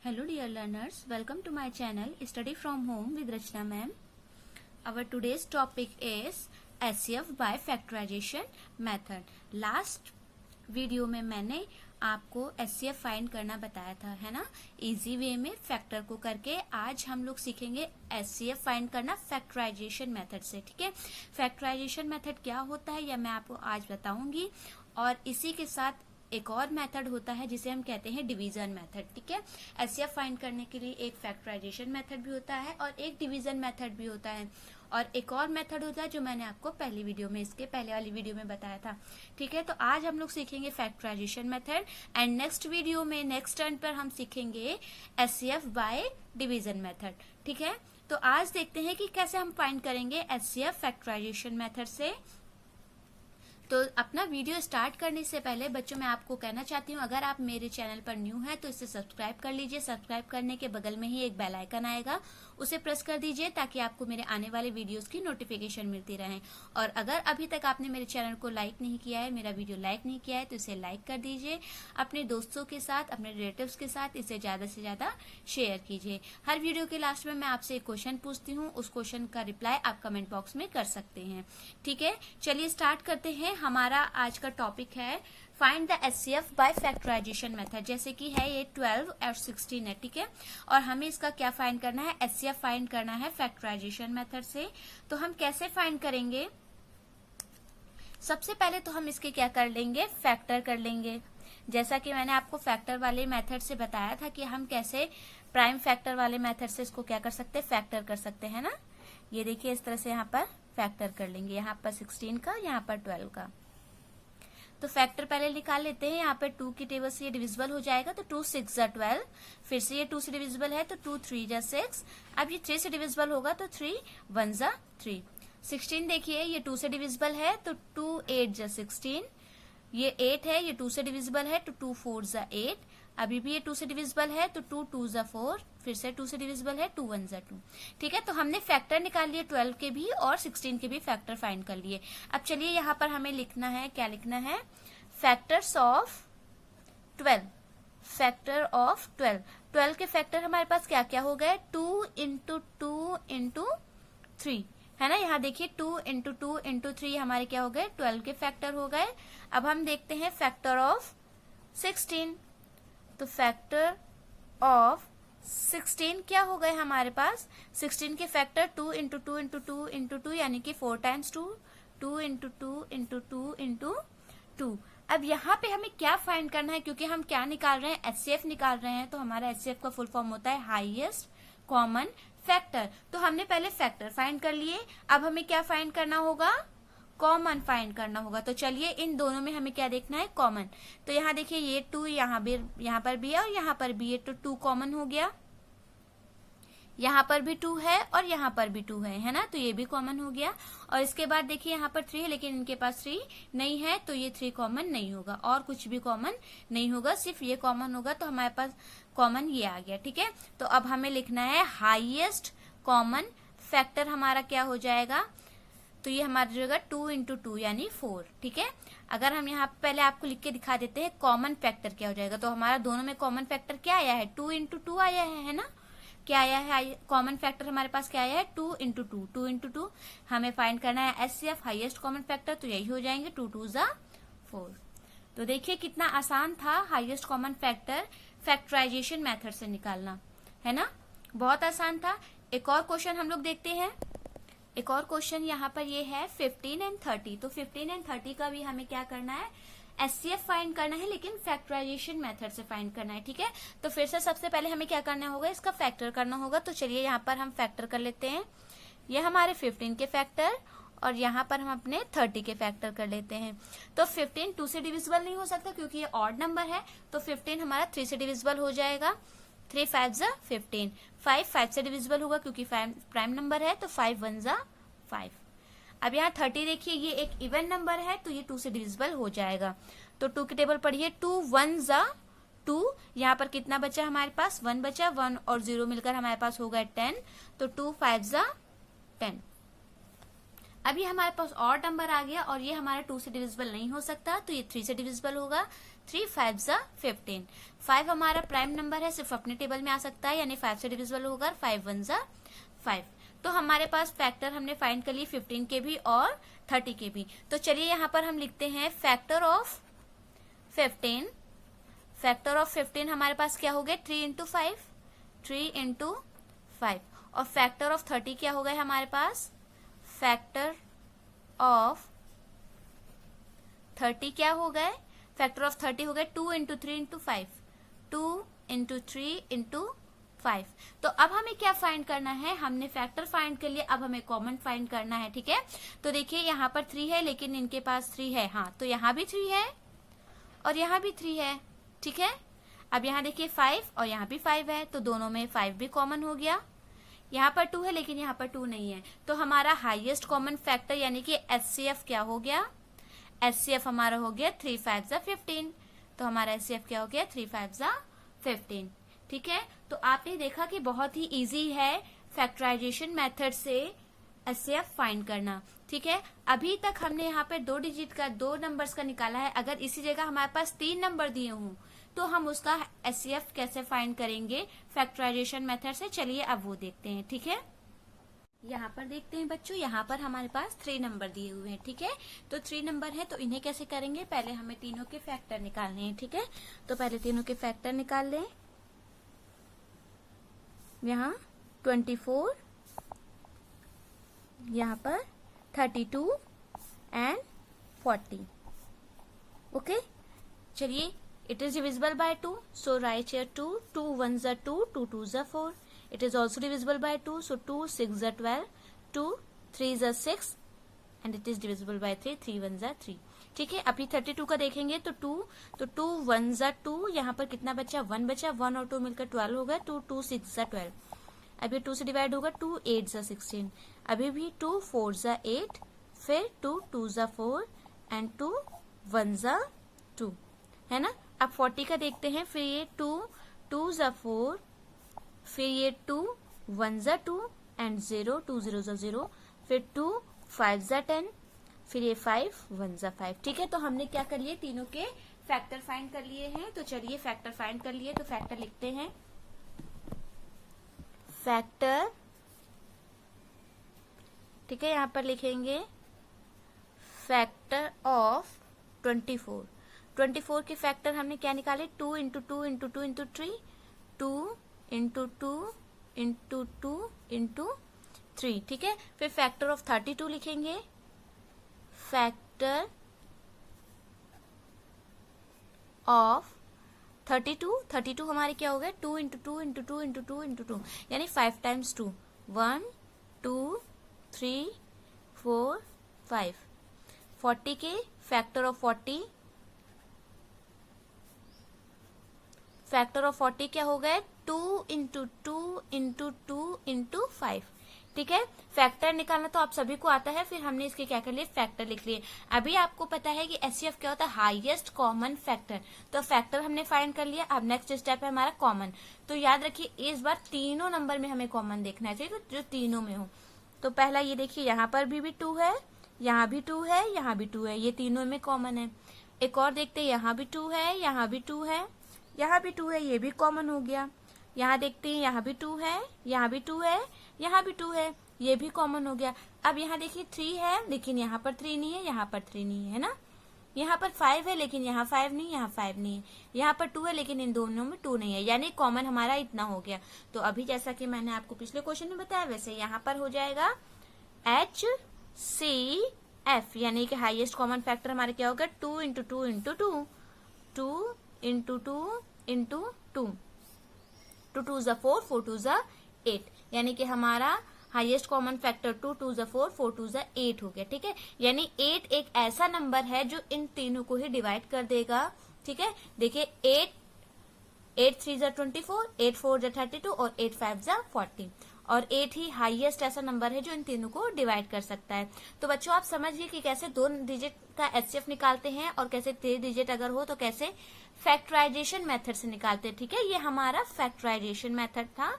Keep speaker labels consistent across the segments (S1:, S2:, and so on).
S1: Hello dear learners, welcome to my channel Study from Home with Rachna ma'am. Our today's topic is HCF by factorization method. Last video में मैंने आपको HCF find करना बताया था, है ना, easy way में फैक्टर को करके। आज हम लोग सीखेंगे HCF फाइंड करना फैक्टराइजेशन मेथड से। ठीक है, फैक्टराइजेशन मेथड क्या होता है यह मैं आपको आज बताऊंगी, और इसी के साथ एक और मेथड होता है जिसे हम कहते हैं डिवीजन मेथड। ठीक है, HCF फाइंड करने के लिए एक फैक्टराइजेशन मेथड भी होता है और एक डिवीजन मेथड भी होता है, और एक और मेथड होता है जो मैंने आपको पहली वीडियो में, इसके पहले वाली वीडियो में बताया था। ठीक है, तो आज हम लोग सीखेंगे factorisation method, and next video में नेक्स्ट टर्न पर हम सीखेंगे HCF बाय डिवीजन मेथड। ठीक है, तो आज देखते हैं कि कैसे हम फाइंड करेंगे HCF फैक्टराइजेशन मेथड से। तो अपना वीडियो स्टार्ट करने से पहले बच्चों मैं आपको कहना चाहती हूँ, अगर आप मेरे चैनल पर न्यू हैं तो इसे सब्सक्राइब कर लीजिए। सब्सक्राइब करने के बगल में ही एक बेल आइकन आएगा, उसे प्रेस कर दीजिए ताकि आपको मेरे आने वाले वीडियोस की नोटिफिकेशन मिलती रहे। और अगर अभी तक आपने मेरे चैनल को लाइक नहीं किया है, मेरा वीडियो लाइक नहीं किया है, तो इसे लाइक कर दीजिए। अपने दोस्तों के साथ, अपने रिलेटिव्स के साथ इसे ज्यादा से ज्यादा शेयर कीजिए। हर वीडियो के लास्ट में मैं आपसे एक क्वेश्चन पूछती हूँ, उस क्वेश्चन का रिप्लाई आप कमेंट बॉक्स में कर सकते हैं। ठीक है, चलिए स्टार्ट करते हैं। हमारा आज का टॉपिक है find the HCF by factorisation method. जैसे कि है ये 12 और 16 है। ठीक है, और हमें इसका क्या फाइंड करना है, HCF फाइंड करना है फैक्टराइजेशन मेथड से। तो हम कैसे फाइंड करेंगे, सबसे पहले तो हम इसके क्या कर लेंगे, फैक्टर कर लेंगे। जैसा कि मैंने आपको फैक्टर वाले मेथड से बताया था कि हम कैसे प्राइम फैक्टर वाले मेथड से इसको क्या कर सकते हैं, फैक्टर कर सकते हैं ना। ये देखिए इस तरह से यहाँ पर फैक्टर कर लेंगे, यहाँ पर 16 का, यहाँ पर 12 का। तो फैक्टर पहले निकाल लेते हैं। यहाँ पे 2 की टेबल से ये डिविजिबल हो जाएगा, तो 2 6 जा 12, फिर से ये 2 से डिविजिबल है तो 2 3 जा 6। अब ये 3 से डिविजिबल होगा तो 3 1 जा 3। 16 देखिए ये 2 से डिविजिबल है तो 2 8 जा 16। ये 8 है, ये 2 से डिविजिबल है तो 2 4 जा 8। अभी भी ये 2 से डिविजिबल है तो 2 2 जा 4, फिर से 2 से डिविजिबल है 2 1 जा 2। ठीक है, तो हमने फैक्टर निकाल लिए 12 के भी और 16 के भी फैक्टर फाइंड कर लिए। अब चलिए यहाँ पर हमें लिखना है, क्या लिखना है, फैक्टर्स ऑफ 12। फैक्टर ऑफ 12, 12 के फैक्टर हमारे पास क्या क्या हो गए, 2 इंटू 2 इंटू 3, है ना। यहाँ देखिए 2 इंटू 2 इंटू 3 हमारे क्या हो गए, 12 के फैक्टर हो गए। अब हम देखते हैं फैक्टर ऑफ 16। तो फैक्टर ऑफ 16 क्या हो गए हमारे पास, 16 के फैक्टर 2 इंटू 2 इंटू 2 इंटू 2 यानी कि 4 टाइम्स 2, 2 इंटू 2 इंटू 2 इंटू 2। अब यहाँ पे हमें क्या फाइंड करना है, क्योंकि हम क्या निकाल रहे हैं, HCF निकाल रहे हैं, तो हमारा HCF का फुल फॉर्म होता है हाईएस्ट कॉमन फैक्टर। तो हमने पहले फैक्टर फाइंड कर लिए, अब हमें क्या फाइंड करना होगा, कॉमन फाइंड करना होगा। तो चलिए इन दोनों में हमें क्या देखना है, कॉमन। तो यहाँ देखिए ये 2 यहाँ पर भी है और यहाँ पर भी है, तो 2 कॉमन हो गया। यहाँ पर भी 2 है और यहाँ पर भी 2 है ना, तो ये भी कॉमन हो गया। और इसके बाद देखिए यहाँ पर 3 है, लेकिन इनके पास 3 नहीं है, तो ये 3 कॉमन नहीं होगा और कुछ भी कॉमन नहीं होगा, सिर्फ ये कॉमन होगा। तो हमारे पास कॉमन ये आ गया। ठीक है, तो अब हमें लिखना है हाईएस्ट कॉमन फैक्टर हमारा क्या हो जाएगा, तो ये हमारी जगह 2 इंटू 2 यानी 4। ठीक है, अगर हम यहाँ पहले आपको लिख के दिखा देते हैं कॉमन फैक्टर क्या हो जाएगा, तो हमारा दोनों में कॉमन फैक्टर क्या आया है, 2 इंटू 2 आया है ना। क्या आया है कॉमन फैक्टर हमारे पास, क्या आया है, 2 इंटू 2, 2 इंटू 2। हमें फाइंड करना है HCF हाईएस्ट कॉमन फैक्टर, तो यही हो जाएंगे 2 2 जा 4। तो देखिए कितना आसान था highest common factor factorisation method से निकालना, है ना, बहुत आसान था। एक और क्वेश्चन हम लोग देखते हैं। एक और क्वेश्चन यहाँ पर ये है 15 एंड 30। तो 15 एंड 30 का भी हमें क्या करना है, HCF फाइंड करना है, लेकिन फैक्टराइजेशन मेथड से फाइंड करना है। ठीक है, तो फिर से सबसे पहले हमें क्या करना होगा, इसका फैक्टर करना होगा। तो चलिए यहाँ पर हम फैक्टर कर लेते हैं। ये हमारे 15 के फैक्टर और यहाँ पर हम अपने 30 के फैक्टर कर लेते हैं। तो 15 2 से डिविजिबल नहीं हो सकता क्योंकि ये ऑड नंबर है, तो 15 हमारा 3 से डिविजिबल हो जाएगा, 3 5 जा 15। 5 5 से डिविजिबल होगा क्योंकि 5 प्राइम नंबर है, तो 5 1 जा 5। अब यहाँ 30 देखिए ये एक इवन नंबर है, तो ये 2 से डिविजिबल हो जाएगा। तो 2 की टेबल पढ़िए, 2 1 जा 2, यहाँ पर कितना बचा हमारे पास, 1 बचा, 1 और 0 मिलकर हमारे पास होगा 10, तो 2 5 जा 10। अब ये हमारे पास और नंबर आ गया और ये हमारा 2 से डिविजिबल नहीं हो सकता, तो ये 3 से डिविजिबल होगा, 3 5 जा 15। 5 हमारा प्राइम नंबर है, सिर्फ अपने टेबल में आ सकता है, यानी 5 से डिविजिबल होगा। 5 1 जा 5। तो हमारे पास फैक्टर हमने फाइंड कर लिए 15 के भी और 30 के भी। तो चलिए यहाँ पर हम लिखते हैं फैक्टर ऑफ 15। फैक्टर ऑफ 15 हमारे पास क्या हो गया, 3 इंटू 5, 3 इंटू 5। और फैक्टर ऑफ 30 क्या हो गया हमारे पास, फैक्टर ऑफ 30 क्या हो गए, फैक्टर ऑफ 30 हो गए 2 इंटू 3 इंटू 5, 2 इंटू 3 इंटू 5। तो अब हमें क्या फाइंड करना है, हमने फैक्टर फाइंड कर लिया, अब हमें कॉमन फाइंड करना है। ठीक है, तो देखिए यहाँ पर 3 है लेकिन इनके पास 3 है, हाँ तो यहाँ भी 3 है और यहाँ भी 3 है। ठीक है, अब यहाँ देखिए 5 और यहाँ भी 5 है, तो दोनों में 5 भी कॉमन हो गया। यहाँ पर 2 है लेकिन यहाँ पर 2 नहीं है, तो हमारा हाईएस्ट कॉमन फैक्टर यानी कि एचसीएफ क्या हो गया, एचसीएफ हमारा हो गया 3 5 जा 15। तो हमारा एचसीएफ क्या हो गया, 3 5 जा 15। ठीक है, तो आपने देखा कि बहुत ही इजी है फैक्टराइजेशन मेथड से एचसीएफ फाइंड करना। ठीक है, अभी तक हमने यहाँ पे 2 डिजिट का 2 नंबर्स का निकाला है। अगर इसी जगह हमारे पास 3 नंबर दिए हों तो हम उसका एचसीएफ कैसे फाइंड करेंगे फैक्टराइजेशन मेथड से, चलिए अब वो देखते हैं। ठीक है, यहाँ पर देखते हैं बच्चों, यहाँ पर हमारे पास 3 नंबर दिए हुए हैं। ठीक है, तो 3 नंबर है तो इन्हें कैसे करेंगे, पहले हमें तीनों के फैक्टर निकालने हैं। ठीक है, तो पहले तीनों के फैक्टर निकाल लें। यहाँ 24, यहाँ पर 32 एंड 40। ओके, चलिए it is divisible by 2, so write here 2, 2 1s are 2, 2 2s are 4. It is also divisible by 2, so 2 6s are 12, 2 3s are 6 and it is divisible by 3, 3 1s are 3. ठीक है, अभी 32 का देखेंगे तो 2 1s are 2, यहाँ पर कितना बचा, 1 बचा, 1 और 2 मिलकर 12 होगा, 2 2 6s are 12। अभी 2 से डिवाइड होगा, 2 8s are 16, अभी भी 2 4s are 8, फिर 2 2s are 4 and 2 1s are 2, है ना। अब 40 का देखते हैं, फिर ये 2 2s are 4, फिर ये 2 1s are 2 and 0 2 0s are 0, फिर 2 5s are 10, फिर ये 5 1s are 5। ठीक है, तो हमने क्या कर लिए, तीनों के फैक्टर फाइंड कर लिए हैं। तो चलिए फैक्टर फाइंड कर लिए, तो फैक्टर लिखते हैं। फैक्टर, ठीक है, यहाँ पर लिखेंगे फैक्टर ऑफ 24 के फैक्टर हमने क्या निकाले, 2 into 2 into 2 into 3, 2 into 2 into 2 into 3। ठीक है, फिर फैक्टर ऑफ 32 लिखेंगे, फैक्टर ऑफ 32 हमारे क्या हो गए, 2 इंटू 2 इंटू 2 इंटू 2 इंटू 2, यानी 5 टाइम्स 2, 1 2 3 4 5। 40 के फैक्टर ऑफ 40, फैक्टर ऑफ 40 क्या हो गए, 2 इंटू 2 इंटू 2 इंटू 5। ठीक है, फैक्टर निकालना तो आप सभी को आता है, फिर हमने इसके क्या कर लिए, फैक्टर लिख लिए। अभी आपको पता है कि एचसीएफ क्या होता है, हाईएस्ट कॉमन फैक्टर। तो फैक्टर हमने फाइंड कर लिया, अब नेक्स्ट स्टेप है हमारा कॉमन। तो याद रखिए इस बार तीनों नंबर में हमें कॉमन देखना चाहिए, जो तीनों में हो। तो पहला ये देखिए, यहाँ पर भी 2 है, यहाँ भी 2 है, यहाँ भी 2 है, ये तीनों में कॉमन है। एक और देखते हैं, यहाँ भी 2 है, यहाँ भी 2 है, यहाँ भी 2 है, ये भी कॉमन हो गया। यहाँ देखते हैं, यहाँ भी 2 है, यहाँ भी 2 है, यहाँ भी 2 है, ये भी कॉमन हो गया। अब यहाँ देखिए 3 है लेकिन यहाँ पर 3 नहीं है, यहाँ पर 3 नहीं है ना। यहाँ पर 5 है लेकिन यहाँ 5 नहीं, यहाँ 5 नहीं है। यहाँ पर 2 है लेकिन इन दोनों में 2 नहीं है, यानी कॉमन हमारा इतना हो गया। तो अभी जैसा कि मैंने आपको पिछले क्वेश्चन में बताया, वैसे यहाँ पर हो जाएगा HCF, यानी कि हाईएस्ट कॉमन फैक्टर हमारे क्या होगा, 2 into 2 into 2, 2 into 2 into 2, 2 2s are 4, 4 2s are 8, यानी कि हमारा highest common factor 2 2s are 4, 4 2s are 8 हो गया। ठीक है, यानी 8 एक ऐसा नंबर है जो इन तीनों को ही डिवाइड कर देगा। ठीक है, देखिए 8 3s are 24, 8 4s are 32 और 8 5s are 40, और 8 ही हाईएस्ट ऐसा नंबर है जो इन तीनों को डिवाइड कर सकता है। तो बच्चों आप समझिए कि कैसे 2 डिजिट का एचसीएफ निकालते हैं और कैसे 3 डिजिट अगर हो तो कैसे फैक्टराइजेशन मेथड से निकालते हैं। ठीक है, ये हमारा फैक्टराइजेशन मेथड था।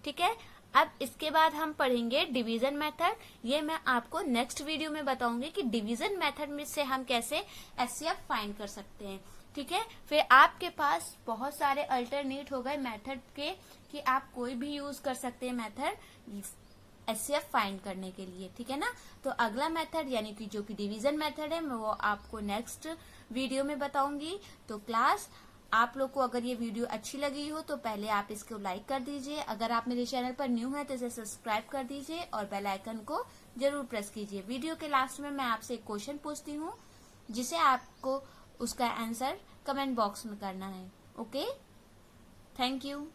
S1: ठीक है, अब इसके बाद हम पढ़ेंगे डिवीजन मेथड। ये मैं आपको नेक्स्ट वीडियो में बताऊंगी कि डिवीजन मेथड में से हम कैसे एचसीएफ फाइंड कर सकते हैं। ठीक है। फिर आपके पास बहुत सारे अल्टरनेट हो गए मेथड के कि आप कोई भी यूज कर सकते हैं मेथड एचसीएफ फाइंड करने के लिए, ठीक है ना। तो अगला मेथड यानी कि जो कि डिवीजन मेथड है, मैं वो आपको नेक्स्ट वीडियो में बताऊंगी। तो क्लास आप लोग को अगर ये वीडियो अच्छी लगी हो तो पहले आप इसको लाइक कर दीजिए, अगर आप मेरे चैनल पर न्यू है तो इसे सब्सक्राइब कर दीजिए और बेल आइकन को जरूर प्रेस कीजिए। वीडियो के लास्ट में मैं आपसे एक क्वेश्चन पूछती हूँ जिसे आपको उसका आंसर कमेंट बॉक्स में करना है। Okay, thank you.